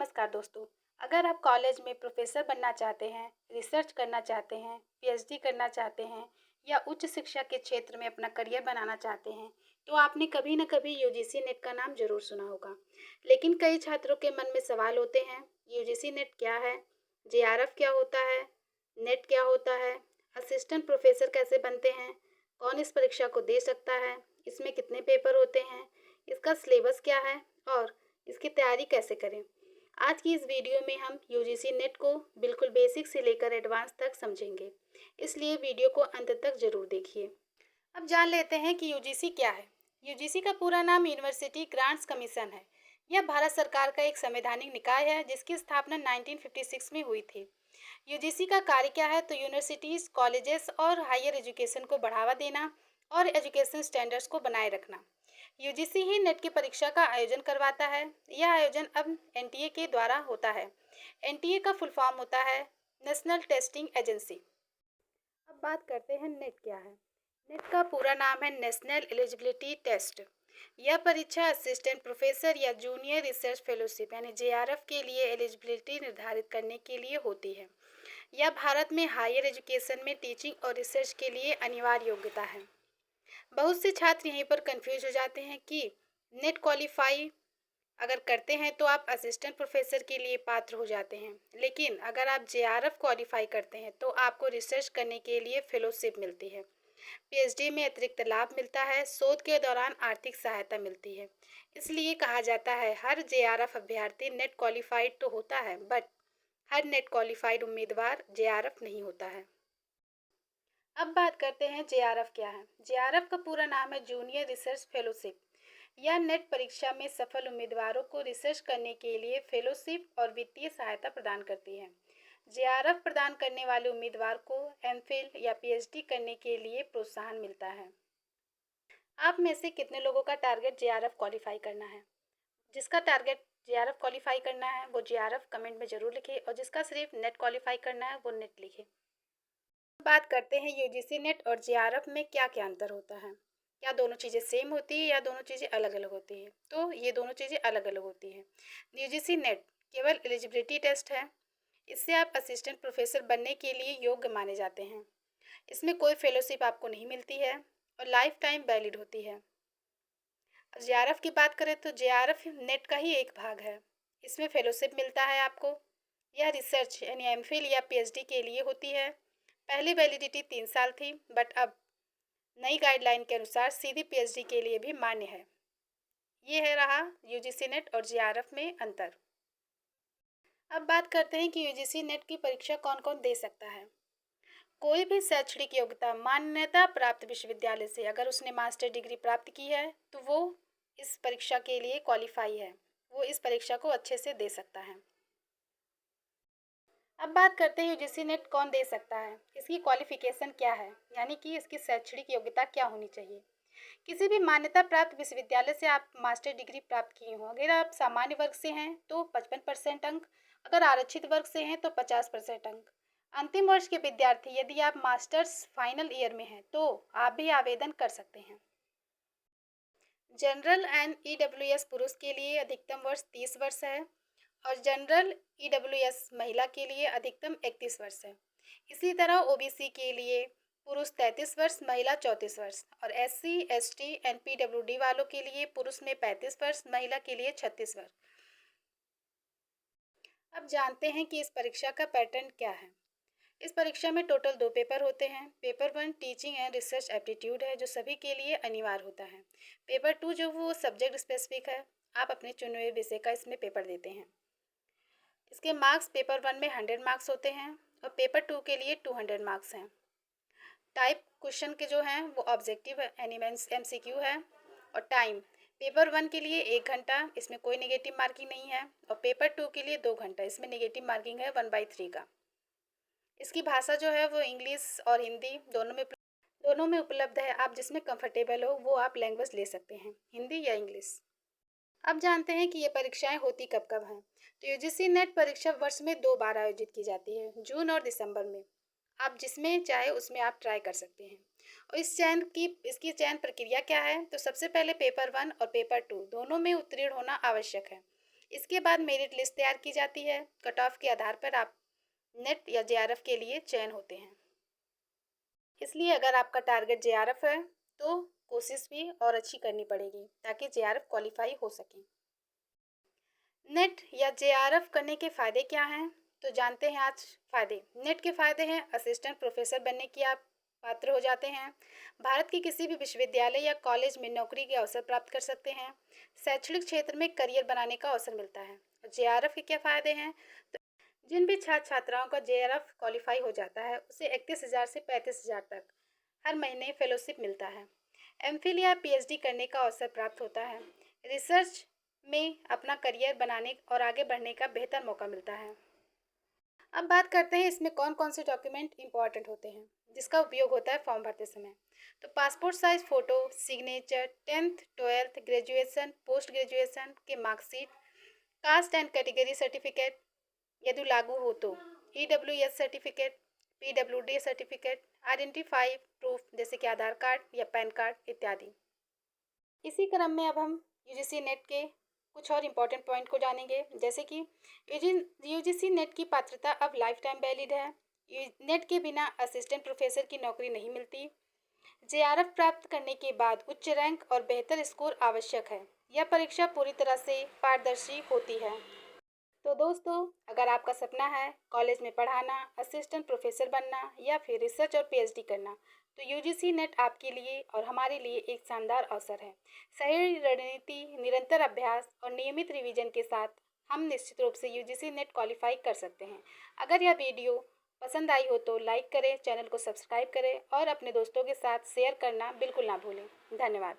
नमस्कार दोस्तों। अगर आप कॉलेज में प्रोफेसर बनना चाहते हैं, रिसर्च करना चाहते हैं, पीएचडी करना चाहते हैं या उच्च शिक्षा के क्षेत्र में अपना करियर बनाना चाहते हैं, तो आपने कभी न कभी यूजीसी नेट का नाम जरूर सुना होगा। लेकिन कई छात्रों के मन में सवाल होते हैं, यूजीसी नेट क्या है, जेआरएफ क्या होता है, नेट क्या होता है, असिस्टेंट प्रोफेसर कैसे बनते हैं, कौन इस परीक्षा को दे सकता है, इसमें कितने पेपर होते हैं, इसका सिलेबस क्या है और इसकी तैयारी कैसे करें। आज की इस वीडियो में हम यूजीसी नेट को बिल्कुल बेसिक से लेकर एडवांस तक समझेंगे, इसलिए वीडियो को अंत तक जरूर देखिए। अब जान लेते हैं कि यूजीसी क्या है। यूजीसी का पूरा नाम यूनिवर्सिटी ग्रांट्स कमीशन है। यह भारत सरकार का एक संवैधानिक निकाय है जिसकी स्थापना 1956 में हुई थी। यूजीसी का कार्य क्या है, तो यूनिवर्सिटीज, कॉलेजेस और हायर एजुकेशन को बढ़ावा देना और एजुकेशन स्टैंडर्ड्स को बनाए रखना। यूजीसी ही नेट की परीक्षा का आयोजन करवाता है। यह आयोजन अब एनटीए के द्वारा होता है। एनटीए का फुल फॉर्म होता है नेशनल टेस्टिंग एजेंसी। अब बात करते हैं नेट क्या है। नेट का पूरा नाम है नेशनल एलिजिबिलिटी टेस्ट। यह परीक्षा असिस्टेंट प्रोफेसर या जूनियर रिसर्च फेलोशिप यानी जेआरएफ के लिए एलिजिबिलिटी निर्धारित करने के लिए होती है। यह भारत में हायर एजुकेशन में टीचिंग और रिसर्च के लिए अनिवार्य योग्यता है। बहुत से छात्र यहीं पर कंफ्यूज हो जाते हैं कि नेट क्वालिफाई अगर करते हैं तो आप असिस्टेंट प्रोफेसर के लिए पात्र हो जाते हैं, लेकिन अगर आप जेआरएफ क्वालिफाई करते हैं तो आपको रिसर्च करने के लिए फेलोशिप मिलती है, पीएचडी में अतिरिक्त लाभ मिलता है, शोध के दौरान आर्थिक सहायता मिलती है। इसलिए कहा जाता है हर जेआरएफ अभ्यर्थी नेट क्वालिफाइड तो होता है, बट हर नेट क्वालिफाइड उम्मीदवार जेआरएफ नहीं होता है। अब बात करते हैं जेआरएफ क्या है। जेआरएफ का पूरा नाम है जूनियर रिसर्च फेलोशिप। यह नेट परीक्षा में सफल उम्मीदवारों को रिसर्च करने के लिए फेलोशिप और वित्तीय सहायता प्रदान करती है। जेआरएफ प्रदान करने वाले उम्मीदवार को एमफिल या पीएचडी करने के लिए प्रोत्साहन मिलता है। आप में से कितने लोगों का टारगेट जेआरएफ क्वालिफाई करना है? जिसका टारगेट जेआरएफ क्वालिफाई करना है वो जेआरएफ कमेंट में ज़रूर लिखे, और जिसका सिर्फ नेट क्वालिफाई करना है वो नेट लिखे। बात करते हैं यूजीसी नेट और जेआरएफ में क्या क्या अंतर होता है। क्या दोनों चीज़ें सेम होती है या दोनों चीज़ें अलग अलग होती है? तो ये दोनों चीज़ें अलग अलग होती हैं। यूजीसी नेट केवल एलिजिबिलिटी टेस्ट है। इससे आप असिस्टेंट प्रोफेसर बनने के लिए योग्य माने जाते हैं। इसमें कोई फेलोशिप आपको नहीं मिलती है और लाइफ टाइम वैलिड होती है। जेआरएफ की बात करें तो जेआरएफ नेट का ही एक भाग है। इसमें फेलोशिप मिलता है आपको। यह रिसर्च यानी एमफिल या पीएचडी के लिए होती है। पहली वैलिडिटी 3 साल थी, बट अब नई गाइडलाइन के अनुसार सीधी पीएचडी के लिए भी मान्य है। ये है रहा यूजीसी नेट और जेआरएफ में अंतर। अब बात करते हैं कि यूजीसी नेट की परीक्षा कौन कौन दे सकता है। कोई भी शैक्षणिक योग्यता मान्यता प्राप्त विश्वविद्यालय से अगर उसने मास्टर डिग्री प्राप्त की है तो वो इस परीक्षा के लिए क्वालिफाई है, वो इस परीक्षा को अच्छे से दे सकता है। अब बात करते हैं यूजीसी नेट कौन दे सकता है, इसकी क्वालिफिकेशन क्या है, यानी कि इसकी शैक्षणिक योग्यता क्या होनी चाहिए। किसी भी मान्यता प्राप्त विश्वविद्यालय से आप मास्टर डिग्री प्राप्त किए हों। अगर आप सामान्य वर्ग से हैं तो 55% अंक, अगर आरक्षित वर्ग से हैं तो 50% अंक। अंतिम वर्ष के विद्यार्थी यदि आप मास्टर्स फाइनल ईयर में हैं तो आप भी आवेदन कर सकते हैं। जनरल एंड ईडब्ल्यूएस पुरुष के लिए अधिकतम वर्ष 30 वर्ष है और जनरल ईडब्ल्यूएस महिला के लिए अधिकतम 31 वर्ष है। इसी तरह ओबीसी के लिए पुरुष 33 वर्ष, महिला 34 वर्ष, और एससी, एसटी, एनपीडब्ल्यूडी वालों के लिए पुरुष में 35 वर्ष, महिला के लिए 36 वर्ष। अब जानते हैं कि इस परीक्षा का पैटर्न क्या है। इस परीक्षा में टोटल 2 पेपर होते हैं। Paper 1 teaching and research aptitude है जो सभी के लिए अनिवार्य होता है। पेपर 2 जो वो सब्जेक्ट स्पेसिफिक है, आप अपने चुने हुए विषय का इसमें पेपर देते हैं। इसके मार्क्स पेपर 1 में 100 मार्क्स होते हैं और पेपर 2 के लिए 200 मार्क्स हैं। टाइप क्वेश्चन के जो हैं वो ऑब्जेक्टिव एमसीक्यू है। और टाइम पेपर 1 के लिए 1 घंटा, इसमें कोई नेगेटिव मार्किंग नहीं है, और पेपर 2 के लिए 2 घंटा, इसमें नेगेटिव मार्किंग है 1/3 का। इसकी भाषा जो है वो इंग्लिश और हिंदी दोनों में उपलब्ध है। आप जिसमें कंफर्टेबल हो वो आप लैंग्वेज ले सकते हैं, हिंदी या इंग्लिश। अब जानते हैं कि ये परीक्षाएं होती कब कब हैं। तो यूजीसी नेट परीक्षा वर्ष में 2 बार आयोजित की जाती है, जून और दिसंबर में। आप जिसमें चाहे उसमें आप ट्राई कर सकते हैं। और इसकी चयन प्रक्रिया क्या है, तो सबसे पहले पेपर 1 और पेपर 2 दोनों में उत्तीर्ण होना आवश्यक है। इसके बाद मेरिट लिस्ट तैयार की जाती है। कट ऑफ के आधार पर आप नेट या जेआरएफ के लिए चयन होते हैं। इसलिए अगर आपका टारगेट जेआरएफ है तो कोशिश भी और अच्छी करनी पड़ेगी ताकि जेआरएफ क्वालिफाई हो सके। नेट या जेआरएफ करने के फ़ायदे क्या हैं? तो जानते हैं आज फ़ायदे। नेट के फ़ायदे हैं असिस्टेंट प्रोफेसर बनने की आप पात्र हो जाते हैं। भारत के किसी भी विश्वविद्यालय या कॉलेज में नौकरी के अवसर प्राप्त कर सकते हैं। शैक्षणिक क्षेत्र में करियर बनाने का अवसर मिलता है। जेआरएफ के क्या फ़ायदे हैं? तो जिन भी छात्र छात्राओं का जेआरएफ क्वालिफाई हो जाता है उसे 31,000 से 35,000 तक हर महीने फेलोशिप मिलता है। एमफिल या पीएचडी करने का अवसर प्राप्त होता है। रिसर्च में अपना करियर बनाने और आगे बढ़ने का बेहतर मौका मिलता है। अब बात करते हैं इसमें कौन कौन से डॉक्यूमेंट इंपॉर्टेंट होते हैं जिसका उपयोग होता है फॉर्म भरते समय। तो passport size photo, signature, 10th 12th graduation, post graduation के marksheet, caste and category certificate यदि लागू हो तो, EWS certificate, PWD certificate, identify proof जैसे कि आधार कार्ड या पैन कार्ड इत्यादि। इसी क्रम में अब हम यूजीसी नेट के कुछ और इम्पोर्टेंट पॉइंट को जानेंगे, जैसे कि यूजीसी नेट की पात्रता अब लाइफ टाइम वैलिड है। नेट के बिना असिस्टेंट प्रोफेसर की नौकरी नहीं मिलती। जेआरएफ प्राप्त करने के बाद उच्च रैंक और बेहतर स्कोर आवश्यक है। यह परीक्षा पूरी तरह से पारदर्शी होती है। तो दोस्तों, अगर आपका सपना है कॉलेज में पढ़ाना, असिस्टेंट प्रोफेसर बनना या फिर रिसर्च और पीएचडी करना, तो यूजीसी नेट आपके लिए और हमारे लिए एक शानदार अवसर है। सही रणनीति, निरंतर अभ्यास और नियमित रिवीजन के साथ हम निश्चित रूप से यूजीसी नेट क्वालिफाई कर सकते हैं। अगर यह वीडियो पसंद आई हो तो लाइक करें, चैनल को सब्सक्राइब करें और अपने दोस्तों के साथ शेयर करना बिल्कुल ना भूलें। धन्यवाद।